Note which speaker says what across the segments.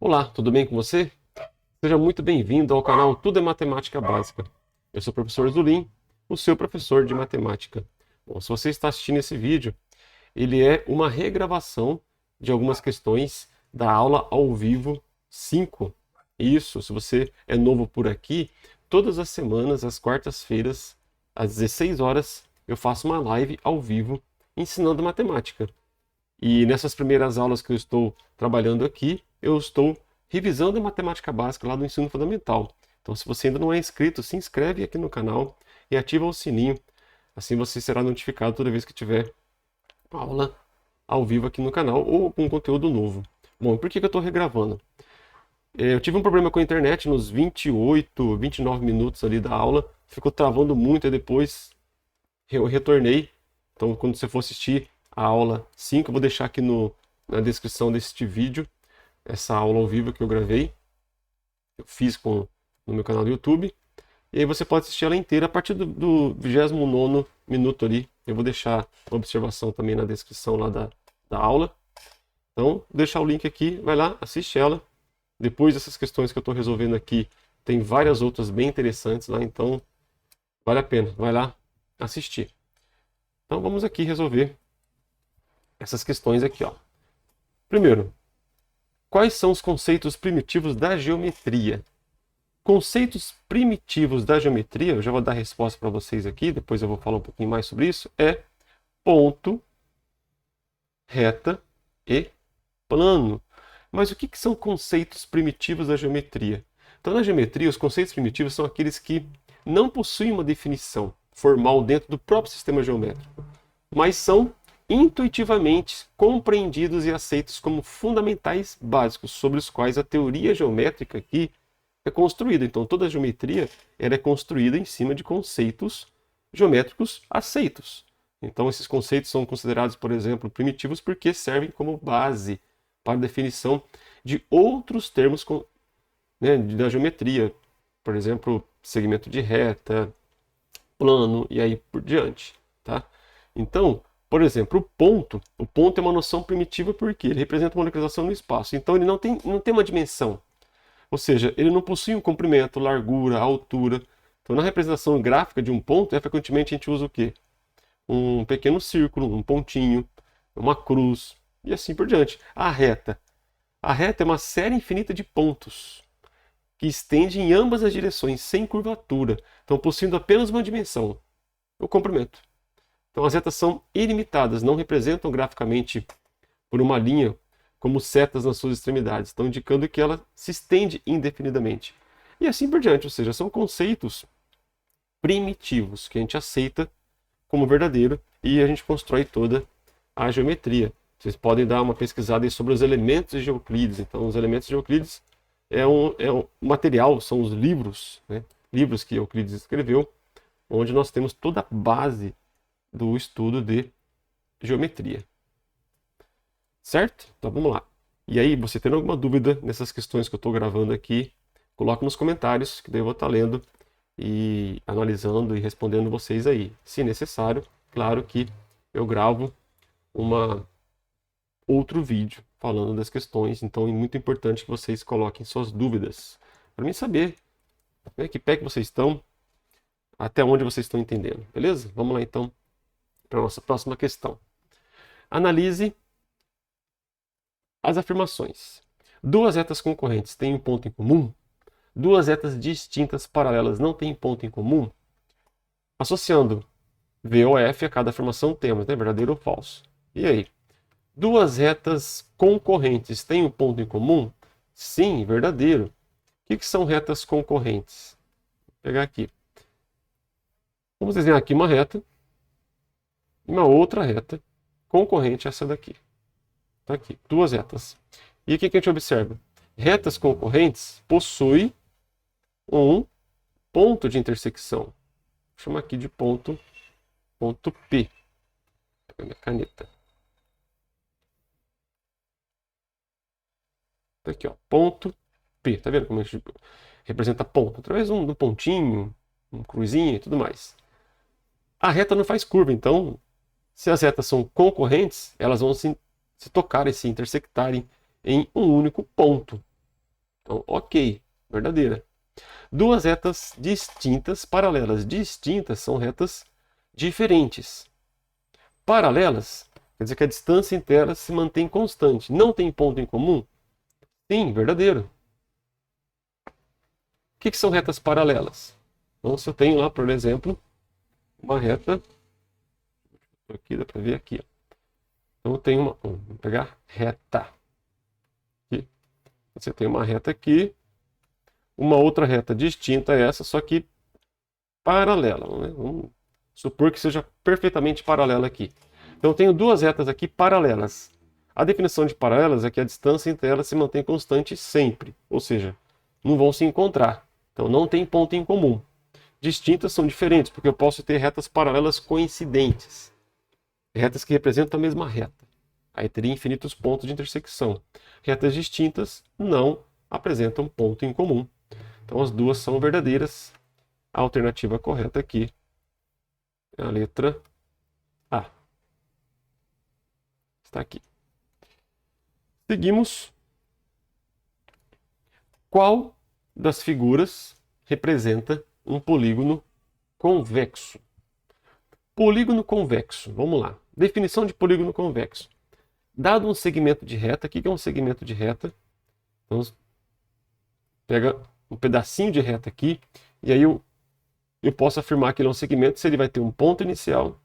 Speaker 1: Olá, tudo bem com você? Seja muito bem-vindo ao canal Tudo é Matemática Básica. Eu sou o professor Zulin, o seu professor de matemática. Bom, se você está assistindo esse vídeo, ele é uma regravação de algumas questões da aula ao vivo 5. Isso, se você é novo por aqui, todas as semanas, às quartas-feiras, às 16 horas, eu faço uma live ao vivo ensinando matemática. E nessas primeiras aulas que eu estou trabalhando aqui, eu estou revisando a matemática básica lá do ensino fundamental. Então, se você ainda não é inscrito, se inscreve aqui no canal e ativa o sininho. Assim você será notificado toda vez que tiver aula ao vivo aqui no canal ou com conteúdo novo. Bom, por que eu estou regravando? Eu tive um problema com a internet nos 28, 29 minutos ali da aula. Ficou travando muito e depois eu retornei. Então, quando você for assistir a aula 5, eu vou deixar aqui na descrição deste vídeo essa aula ao vivo que eu gravei. Eu fiz no meu canal do YouTube. E aí você pode assistir ela inteira a partir do 29º minuto ali. Eu vou deixar a observação também na descrição lá da aula. Então, vou deixar o link aqui, vai lá, assiste ela. Depois dessas questões que eu estou resolvendo aqui, tem várias outras bem interessantes lá, então vale a pena, vai lá assistir. Então vamos aqui resolver essas questões aqui, ó. Primeiro, quais são os conceitos primitivos da geometria? Conceitos primitivos da geometria, eu já vou dar a resposta para vocês aqui, depois eu vou falar um pouquinho mais sobre isso, é ponto, reta e plano. Mas o que são conceitos primitivos da geometria? Então, na geometria, os conceitos primitivos são aqueles que não possuem uma definição formal dentro do próprio sistema geométrico, mas são intuitivamente compreendidos e aceitos como fundamentais básicos sobre os quais a teoria geométrica aqui é construída. Então, toda a geometria ela é construída em cima de conceitos geométricos aceitos. Então, esses conceitos são considerados, por exemplo, primitivos porque servem como base para a definição de outros termos da geometria. Por exemplo, segmento de reta, plano e aí por diante. Tá? Então, por exemplo, o ponto é uma noção primitiva porque ele representa uma localização no espaço. Então, ele não tem uma dimensão. Ou seja, ele não possui um comprimento, largura, altura. Então, na representação gráfica de um ponto, frequentemente a gente usa o quê? Um pequeno círculo, um pontinho, uma cruz e assim por diante. A reta. A reta é uma série infinita de pontos que estende em ambas as direções, sem curvatura. Então, possuindo apenas uma dimensão, o comprimento. Então, as retas são ilimitadas, não representam graficamente por uma linha como setas nas suas extremidades, estão indicando que ela se estende indefinidamente. E assim por diante, ou seja, são conceitos primitivos que a gente aceita como verdadeiro e a gente constrói toda a geometria. Vocês podem dar uma pesquisada aí sobre os elementos de Euclides. Então, os elementos de Euclides é um material, são os livros, né? Livros que Euclides escreveu, onde nós temos toda a base do estudo de geometria. Certo? Então vamos lá. E aí, você tendo alguma dúvida nessas questões que eu estou gravando aqui, coloque nos comentários, que daí eu vou estar lendo e analisando e respondendo vocês aí. Se necessário, claro que eu gravo outro vídeo falando das questões, então é muito importante que vocês coloquem suas dúvidas, para mim saber, né, que pé que vocês estão, até onde vocês estão entendendo, beleza? Vamos lá então para a nossa próxima questão. Analise as afirmações. Duas retas concorrentes têm um ponto em comum? Duas retas distintas paralelas não têm ponto em comum? Associando V ou F a cada afirmação temos, né? Verdadeiro ou falso. E aí? Duas retas concorrentes têm um ponto em comum? Sim, verdadeiro. O que são retas concorrentes? Vou pegar aqui. Vamos desenhar aqui uma reta e uma outra reta concorrente a essa daqui. Está aqui, duas retas. E o que a gente observa? Retas concorrentes possuem um ponto de intersecção. Vou chamar aqui de ponto P. Vou pegar minha caneta. Tá aqui, ó, ponto P. Tá vendo como a gente representa ponto? Através do pontinho, um cruzinho e tudo mais. A reta não faz curva, então, se as retas são concorrentes, elas vão se tocarem, se intersectarem em um único ponto. Então, ok, verdadeira. Duas retas distintas, paralelas. Distintas são retas diferentes. Paralelas quer dizer que a distância entre elas se mantém constante. Não tem ponto em comum? Sim, verdadeiro. O que são retas paralelas? Então, se eu tenho lá, por exemplo, uma reta. Aqui, dá para ver aqui. Ó. Então, eu tenho uma. Vamos pegar reta. Aqui. Você tem uma reta aqui. Uma outra reta distinta a essa, só que paralela. Né? Vamos supor que seja perfeitamente paralela aqui. Então, eu tenho duas retas aqui paralelas. A definição de paralelas é que a distância entre elas se mantém constante sempre. Ou seja, não vão se encontrar. Então, não tem ponto em comum. Distintas são diferentes, porque eu posso ter retas paralelas coincidentes. Retas que representam a mesma reta. Aí teria infinitos pontos de intersecção. Retas distintas não apresentam ponto em comum. Então, as duas são verdadeiras. A alternativa correta aqui é a letra A. Está aqui. Seguimos. Qual das figuras representa um polígono convexo? Polígono convexo. Vamos lá. Definição de polígono convexo. Dado um segmento de reta, o que é um segmento de reta? Então, pega um pedacinho de reta aqui, e aí eu posso afirmar que ele é um segmento se ele vai ter um ponto inicial, vou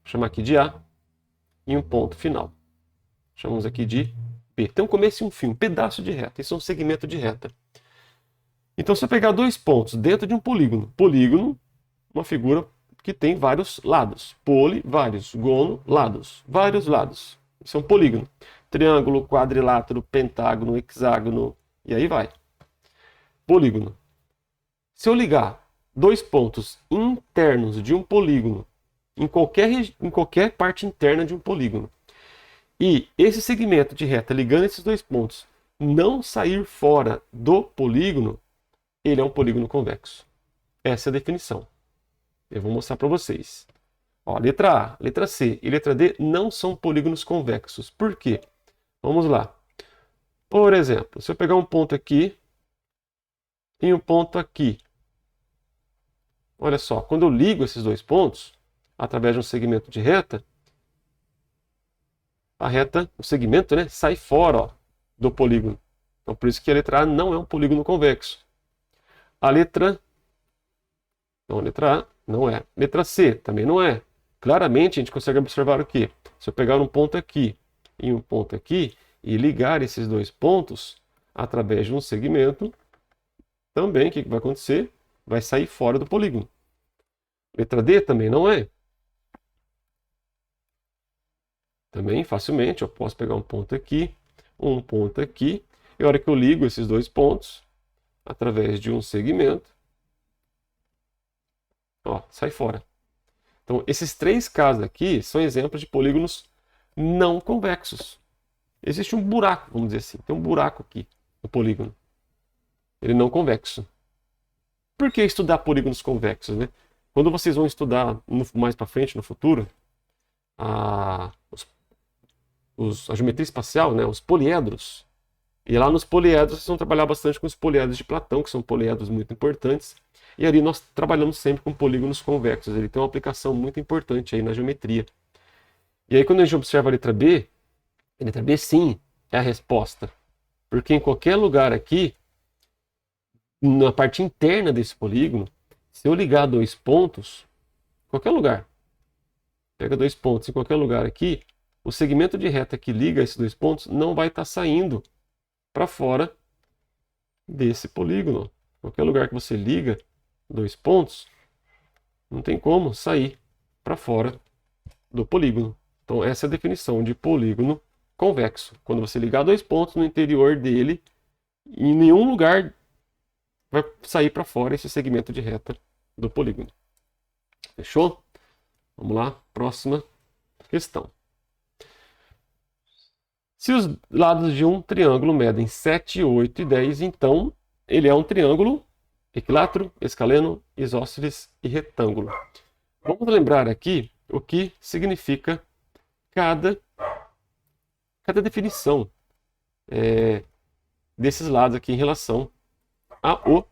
Speaker 1: chamar aqui de A, e um ponto final. Chamamos aqui de B. Tem um começo e um fim, um pedaço de reta. Isso é um segmento de reta. Então, se eu pegar dois pontos dentro de um polígono, polígono, uma figura que tem vários lados. Poli, vários. Gono, lados. Vários lados. Isso é um polígono. Triângulo, quadrilátero, pentágono, hexágono, e aí vai. Polígono. Se eu ligar dois pontos internos de um polígono em qualquer parte interna de um polígono, e esse segmento de reta ligando esses dois pontos não sair fora do polígono, ele é um polígono convexo. Essa é a definição. Eu vou mostrar para vocês. Ó, letra A, letra C e letra D não são polígonos convexos. Por quê? Vamos lá. Por exemplo, se eu pegar um ponto aqui e um ponto aqui. Olha só, quando eu ligo esses dois pontos, através de um segmento de reta, a reta, o segmento, né, sai fora, ó, do polígono. Então, por isso que a letra A não é um polígono convexo. A letra A não é. Letra C também não é. Claramente, a gente consegue observar o quê? Se eu pegar um ponto aqui e um ponto aqui e ligar esses dois pontos através de um segmento, também o que vai acontecer? Vai sair fora do polígono. Letra D também não é. Também, facilmente, eu posso pegar um ponto aqui, e a hora que eu ligo esses dois pontos, através de um segmento, ó, sai fora. Então, esses três casos aqui são exemplos de polígonos não convexos. Existe um buraco, vamos dizer assim, tem um buraco aqui no polígono. Ele não convexo. Por que estudar polígonos convexos, né? Quando vocês vão estudar mais para frente, no futuro, a geometria espacial, né, os poliedros. E lá nos poliedros vocês vão trabalhar bastante com os poliedros de Platão, que são poliedros muito importantes. E ali nós trabalhamos sempre com polígonos convexos. Ele tem uma aplicação muito importante aí na geometria. E aí quando a gente observa a letra B sim é a resposta. Porque em qualquer lugar aqui, na parte interna desse polígono, se eu ligar dois pontos, qualquer lugar, pega dois pontos em qualquer lugar aqui, o segmento de reta que liga esses dois pontos não vai estar saindo para fora desse polígono. Qualquer lugar que você liga dois pontos, não tem como sair para fora do polígono. Então essa é a definição de polígono convexo. Quando você ligar dois pontos no interior dele, em nenhum lugar vai sair para fora esse segmento de reta do polígono. Fechou? Vamos lá, próxima questão. Se os lados de um triângulo medem 7, 8 e 10, então ele é um triângulo equilátero, escaleno, isósceles e retângulo. Vamos lembrar aqui o que significa cada definição. desses lados aqui em relação ao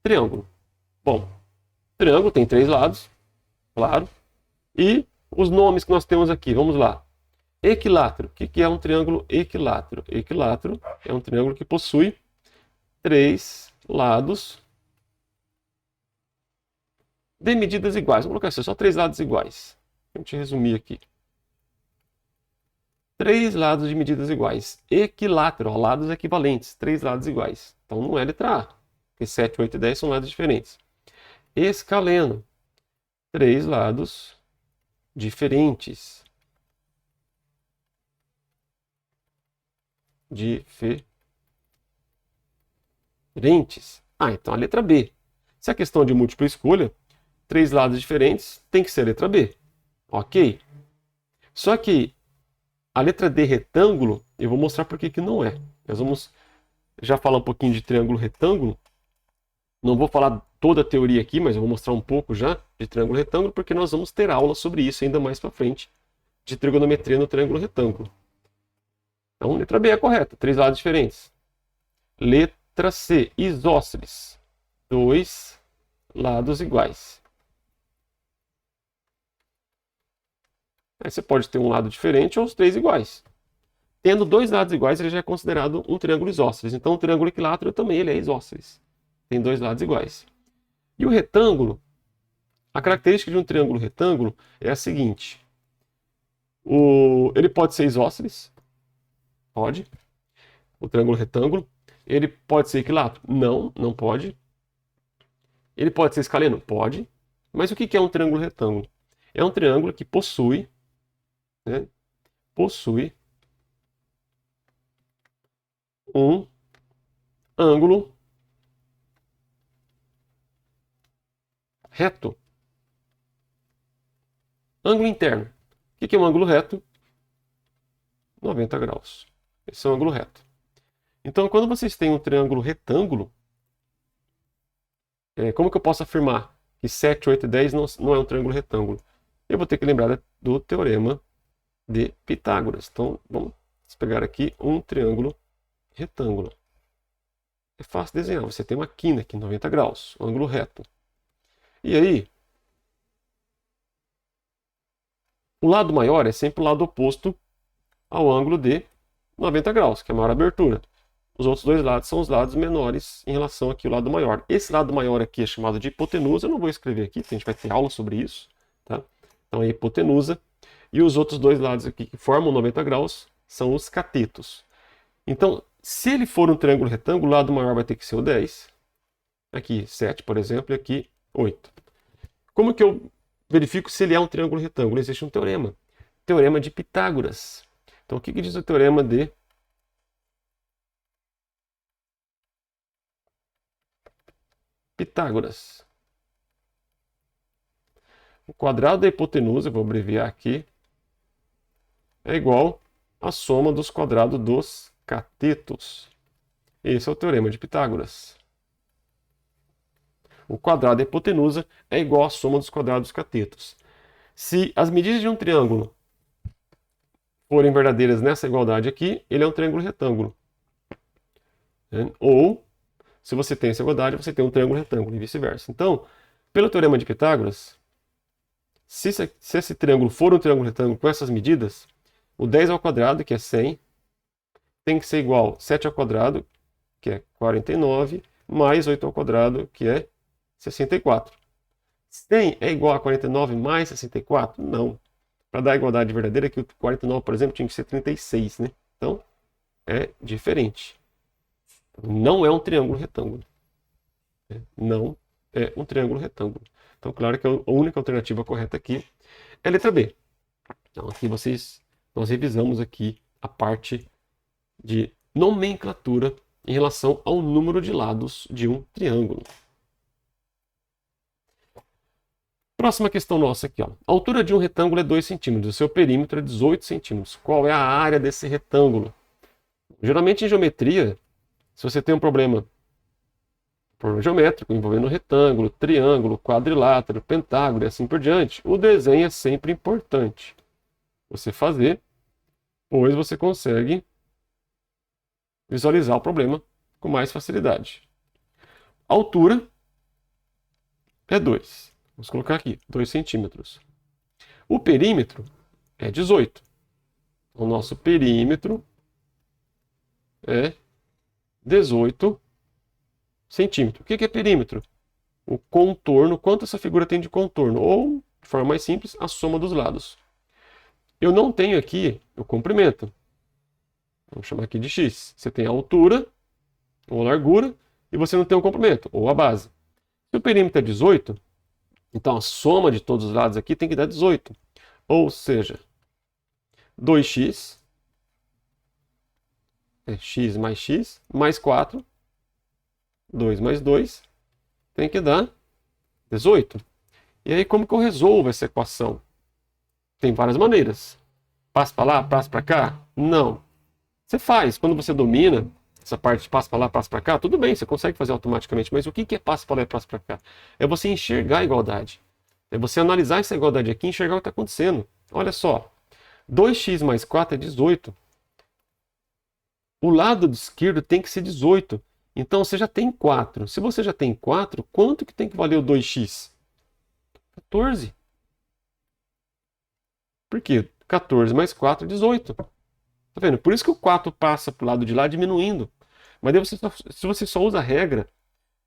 Speaker 1: triângulo. Bom, o triângulo tem 3 lados, claro. E os nomes que nós temos aqui, vamos lá. Equilátero. O que é um triângulo equilátero? Equilátero é um triângulo que possui 3 lados de medidas iguais. Vamos colocar assim, só 3 lados iguais. A gente resumir aqui. 3 lados de medidas iguais. Equilátero, ó, lados equivalentes. 3 lados iguais. Então não é letra A. Porque 7, 8 e 10 são lados diferentes. Escaleno. 3 lados diferentes. Ah, então a letra B. Se a questão de múltipla escolha, 3 lados diferentes, tem que ser a letra B. Ok? Só que a letra D, retângulo, eu vou mostrar por que não é. Nós vamos já falar um pouquinho de triângulo retângulo. Não vou falar toda a teoria aqui, mas eu vou mostrar um pouco já de triângulo retângulo, porque nós vamos ter aula sobre isso ainda mais para frente, de trigonometria no triângulo retângulo. Então, letra B é correta, 3 lados diferentes. Letra C, isósceles, 2 lados iguais. Aí você pode ter um lado diferente ou os 3 iguais. Tendo 2 lados iguais, ele já é considerado um triângulo isósceles. Então, o triângulo equilátero também ele é isósceles. Tem 2 lados iguais. E o retângulo, a característica de um triângulo retângulo é a seguinte. Ele pode ser isósceles. Pode. O triângulo retângulo. Ele pode ser equilátero? Não, não pode. Ele pode ser escaleno? Pode. Mas o que é um triângulo retângulo? É um triângulo que possui, né, um ângulo reto. Ângulo interno. O que é um ângulo reto? 90 graus. Esse é um ângulo reto. Então, quando vocês têm um triângulo retângulo, como que eu posso afirmar que 7, 8 e 10 não é um triângulo retângulo? Eu vou ter que lembrar do teorema de Pitágoras. Então, vamos pegar aqui um triângulo retângulo. É fácil desenhar. Você tem uma quina aqui, 90 graus, um ângulo reto. E aí, o lado maior é sempre o lado oposto ao ângulo de 90 graus, que é a maior abertura. Os outros 2 lados são os lados menores em relação aqui ao lado maior. Esse lado maior aqui é chamado de hipotenusa. Eu não vou escrever aqui, a gente vai ter aula sobre isso. Tá? Então, é hipotenusa. E os outros 2 lados aqui que formam 90 graus são os catetos. Então, se ele for um triângulo retângulo, o lado maior vai ter que ser o 10. Aqui 7, por exemplo, e aqui 8. Como que eu verifico se ele é um triângulo retângulo? Existe um teorema. Teorema de Pitágoras. Então, o que diz o teorema de Pitágoras? O quadrado da hipotenusa, eu vou abreviar aqui, é igual à soma dos quadrados dos catetos. Esse é o teorema de Pitágoras. O quadrado da hipotenusa é igual à soma dos quadrados dos catetos. Se as medidas de um triângulo forem verdadeiras nessa igualdade aqui, ele é um triângulo retângulo. Ou, se você tem essa igualdade, você tem um triângulo retângulo e vice-versa. Então, pelo teorema de Pitágoras, se esse triângulo for um triângulo retângulo com essas medidas, o 10 ao quadrado, que é 100, tem que ser igual a 7 ao quadrado, que é 49, mais 8 ao quadrado, que é 64. 100 é igual a 49 mais 64? Não. Para dar a igualdade verdadeira, que o 49, por exemplo, tinha que ser 36, né? Então, é diferente. Não é um triângulo retângulo. Não é um triângulo retângulo. Então, claro que a única alternativa correta aqui é a letra B. Então, aqui nós revisamos aqui a parte de nomenclatura em relação ao número de lados de um triângulo. Próxima questão nossa aqui, ó. A altura de um retângulo é 2 centímetros, o seu perímetro é 18 centímetros. Qual é a área desse retângulo? Geralmente em geometria, se você tem um problema geométrico envolvendo retângulo, triângulo, quadrilátero, pentágono e assim por diante, o desenho é sempre importante você fazer, pois você consegue visualizar o problema com mais facilidade. A altura é 2. Vamos colocar aqui, 2 centímetros. O perímetro é 18. O nosso perímetro é 18 centímetros. O que é perímetro? O contorno, quanto essa figura tem de contorno, ou, de forma mais simples, a soma dos lados. Eu não tenho aqui o comprimento. Vamos chamar aqui de x. Você tem a altura, ou a largura, e você não tem o comprimento, ou a base. Se o perímetro é 18, então a soma de todos os lados aqui tem que dar 18. Ou seja, 2x, x mais x, mais 4, 2 mais 2, tem que dar 18. E aí como que eu resolvo essa equação? Tem várias maneiras. Passa para lá, passa para cá? Não. Você faz, quando você domina essa parte de passa para lá, passa para cá, tudo bem, você consegue fazer automaticamente, mas o que é passa para lá e passa para cá? É você enxergar a igualdade. É você analisar essa igualdade aqui e enxergar o que está acontecendo. Olha só, 2x mais 4 é 18. O lado esquerdo tem que ser 18. Então você já tem 4. Se você já tem 4, quanto que tem que valer o 2x? 14. Por quê? 14 mais 4 é 18. Tá vendo? Por isso que o 4 passa para o lado de lá diminuindo. Mas daí se você só usa a regra,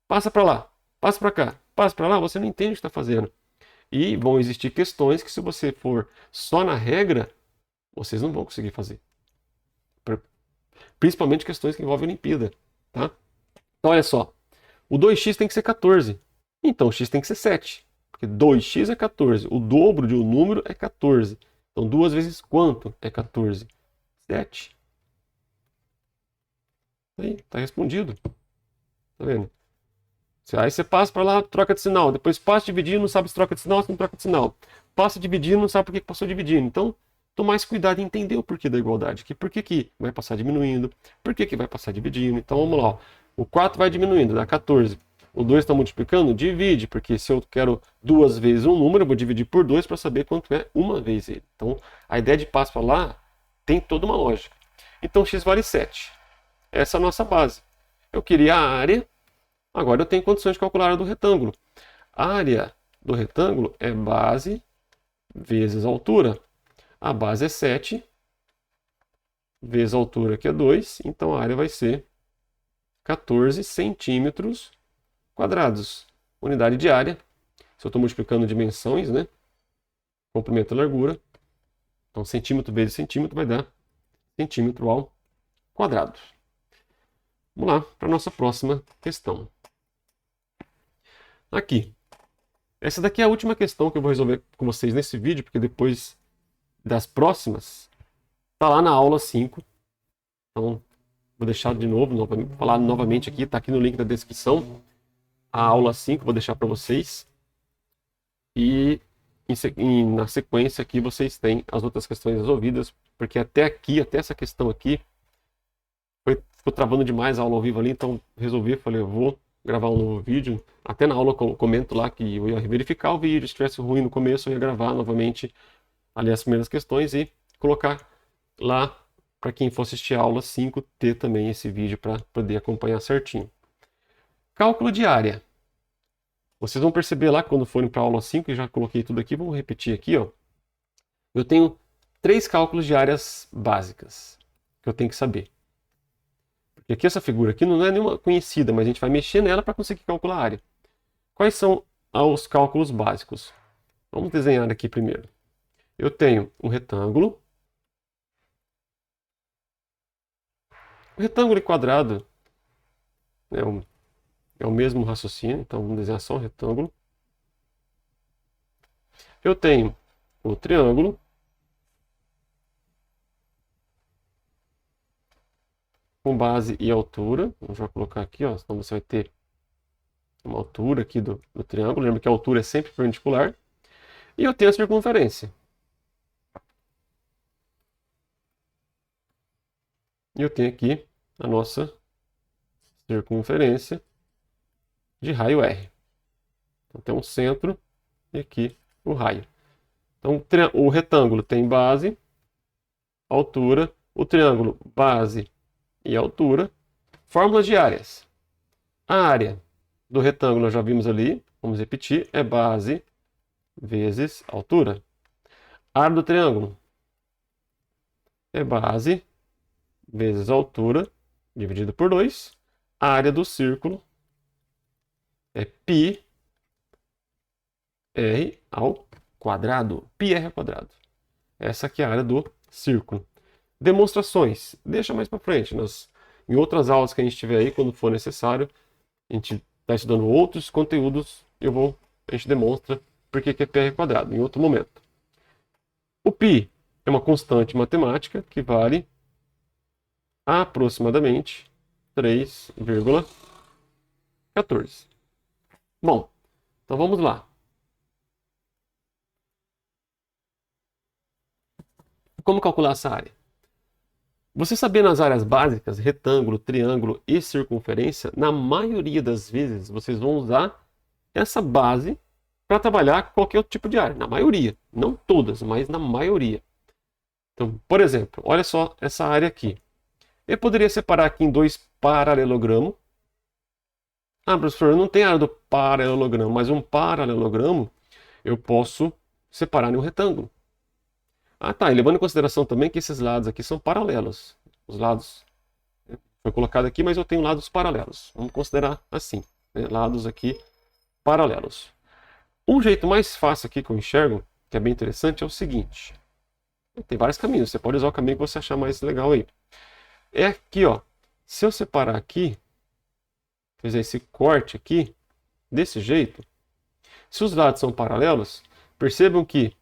Speaker 1: passa para lá, passa para cá, passa para lá, você não entende o que está fazendo. E vão existir questões que se você for só na regra, vocês não vão conseguir fazer. Principalmente questões que envolvem Olimpíada. Tá? Então olha só, o 2x tem que ser 14. Então o x tem que ser 7. Porque 2x é 14. O dobro de um número é 14. Então 2 vezes quanto é 14? 7. Aí, tá respondido. Tá vendo? Aí você passa para lá, troca de sinal. Depois passa dividindo, não sabe se troca de sinal ou se não troca de sinal. Passa dividindo, não sabe por que passou dividindo. Então, tomar esse cuidado e entender o porquê da igualdade. Por que vai passar diminuindo? Por que vai passar dividindo? Então, vamos lá. Ó. O 4 vai diminuindo, dá 14. O 2 está multiplicando? Divide, porque se eu quero 2 vezes um número, eu vou dividir por 2 para saber quanto é uma vez ele. Então, a ideia de passo para lá tem toda uma lógica. Então, x vale 7. Essa é a nossa base. Eu queria a área, agora eu tenho condições de calcular a área do retângulo. A área do retângulo é base vezes altura. A base é 7, vezes a altura, que é 2, então a área vai ser 14 centímetros quadrados. Unidade de área, se eu estou multiplicando dimensões, né? Comprimento e largura. Então, centímetro vezes centímetro vai dar centímetro ao quadrado. Vamos lá para a nossa próxima questão. Aqui. Essa daqui é a última questão que eu vou resolver com vocês nesse vídeo, porque depois das próximas, está lá na aula 5. Então, vou deixar de novo, falar novamente aqui, está aqui no link da descrição. A aula 5, vou deixar para vocês. E na sequência aqui vocês têm as outras questões resolvidas, porque até aqui, até essa questão aqui, ficou travando demais a aula ao vivo ali, então resolvi, falei, eu vou gravar um novo vídeo. Até na aula eu comento lá que eu ia verificar o vídeo, se estivesse ruim no começo eu ia gravar novamente ali as primeiras questões e colocar lá para quem for assistir a aula 5 ter também esse vídeo para poder acompanhar certinho. Cálculo de área. Vocês vão perceber lá quando forem para a aula 5, eu já coloquei tudo aqui, vamos repetir aqui, ó. Eu tenho 3 cálculos de áreas básicas que eu tenho que saber. Porque aqui essa figura aqui não é nenhuma conhecida, mas a gente vai mexer nela para conseguir calcular a área. Quais são os cálculos básicos? Vamos desenhar aqui primeiro. Eu tenho um retângulo. O retângulo e quadrado é o mesmo raciocínio, então vamos desenhar só um retângulo. Eu tenho o triângulo. Com base e altura. Vamos já colocar aqui, ó, então você vai ter uma altura aqui do triângulo. Lembra que a altura é sempre perpendicular. E eu tenho a circunferência. E eu tenho aqui a nossa circunferência de raio R. Então tem um centro e aqui o raio. Então o retângulo tem base, altura, o triângulo base e altura, Fórmulas de áreas. A área do retângulo nós já vimos ali, vamos repetir, é base vezes altura. A área do triângulo é base vezes altura, dividido por 2. A área do círculo é πr ao quadrado. Πr ao quadrado. Essa aqui é a área do círculo. Demonstrações. Deixa mais para frente. Em outras aulas que a gente tiver aí, quando for necessário, a gente está estudando outros conteúdos, a gente demonstra por que é πr ao quadrado, em outro momento. O π é uma constante matemática que vale aproximadamente 3,14. Bom, então vamos lá. Como calcular essa área? Você sabendo as áreas básicas, retângulo, triângulo e circunferência, na maioria das vezes vocês vão usar essa base para trabalhar qualquer outro tipo de área. Na maioria, não todas, mas na maioria. Então, por exemplo, olha só essa área aqui. Eu poderia separar aqui em 2 paralelogramos. Ah, professor, eu não tenho área do paralelogramo, mas um paralelogramo eu posso separar em um retângulo. Ah, tá. E levando em consideração também que esses lados aqui são paralelos. Os lados foi colocado aqui, mas eu tenho lados paralelos. Vamos considerar assim, né? Lados aqui paralelos. Um jeito mais fácil aqui que eu enxergo, que é bem interessante, é o seguinte. Tem vários caminhos. Você pode usar o caminho que você achar mais legal aí. É aqui, ó. Se eu separar aqui, fizer esse corte aqui, desse jeito, se os lados são paralelos, percebam que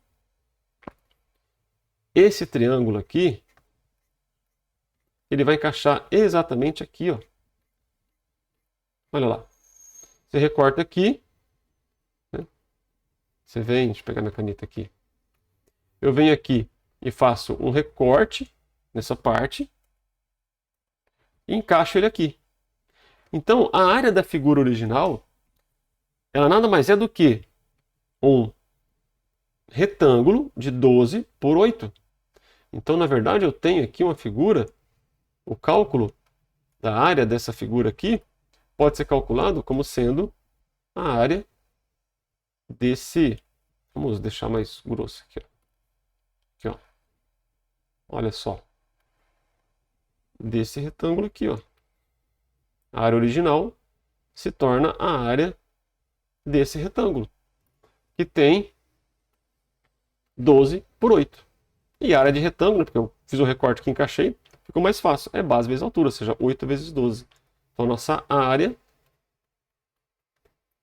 Speaker 1: esse triângulo aqui, ele vai encaixar exatamente aqui, ó. Olha lá. Você recorta aqui, né? Você vem, deixa eu pegar minha caneta aqui. Eu venho aqui e faço um recorte nessa parte e encaixo ele aqui. Então, a área da figura original, ela nada mais é do que um retângulo de 12 por 8. Então, na verdade, eu tenho aqui uma figura, o cálculo da área dessa figura aqui pode ser calculado como sendo a área desse... Vamos deixar mais grosso aqui, ó. Aqui, ó. Olha só. Desse retângulo aqui, ó. A área original se torna a área desse retângulo, que tem 12 por 8. E a área de retângulo, porque eu fiz o recorte que encaixei, ficou mais fácil. É base vezes altura, ou seja, 8 vezes 12. Então, nossa área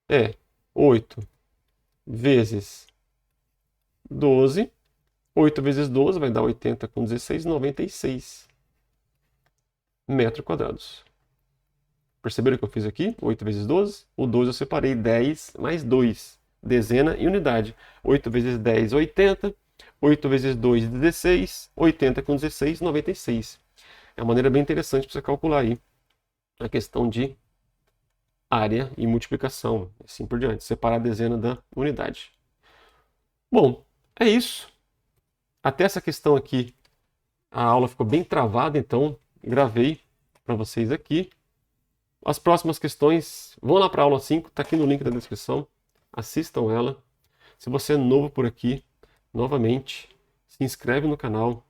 Speaker 1: é 8 vezes 12. 8 vezes 12 vai dar 80 com 16, 96 metros quadrados. Perceberam o que eu fiz aqui? 8 vezes 12. O 12 eu separei 10 mais 2. Dezena e unidade. 8 vezes 10, 80. 8 vezes 2, 16. 80 com 16, 96. É uma maneira bem interessante para você calcular aí a questão de área e multiplicação. Assim por diante. Separar a dezena da unidade. Bom, é isso. Até essa questão aqui, a aula ficou bem travada, então gravei para vocês aqui. As próximas questões, vão lá para a aula 5, está aqui no link da descrição, assistam ela. Se você é novo por aqui, novamente, se inscreve no canal,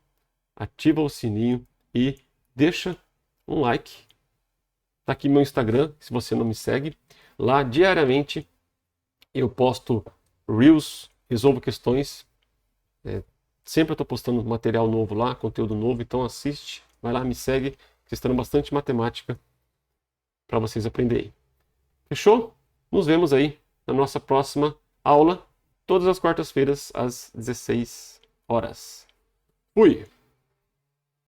Speaker 1: ativa o sininho e deixa um like. Está aqui meu Instagram, se você não me segue. Lá, diariamente, eu posto Reels, resolvo questões. Sempre eu estou postando material novo lá, conteúdo novo, então assiste, vai lá, me segue, vocês terão bastante matemática para vocês aprenderem. Fechou? Nos vemos aí na nossa próxima aula, todas as quartas-feiras, às 16 horas. Fui!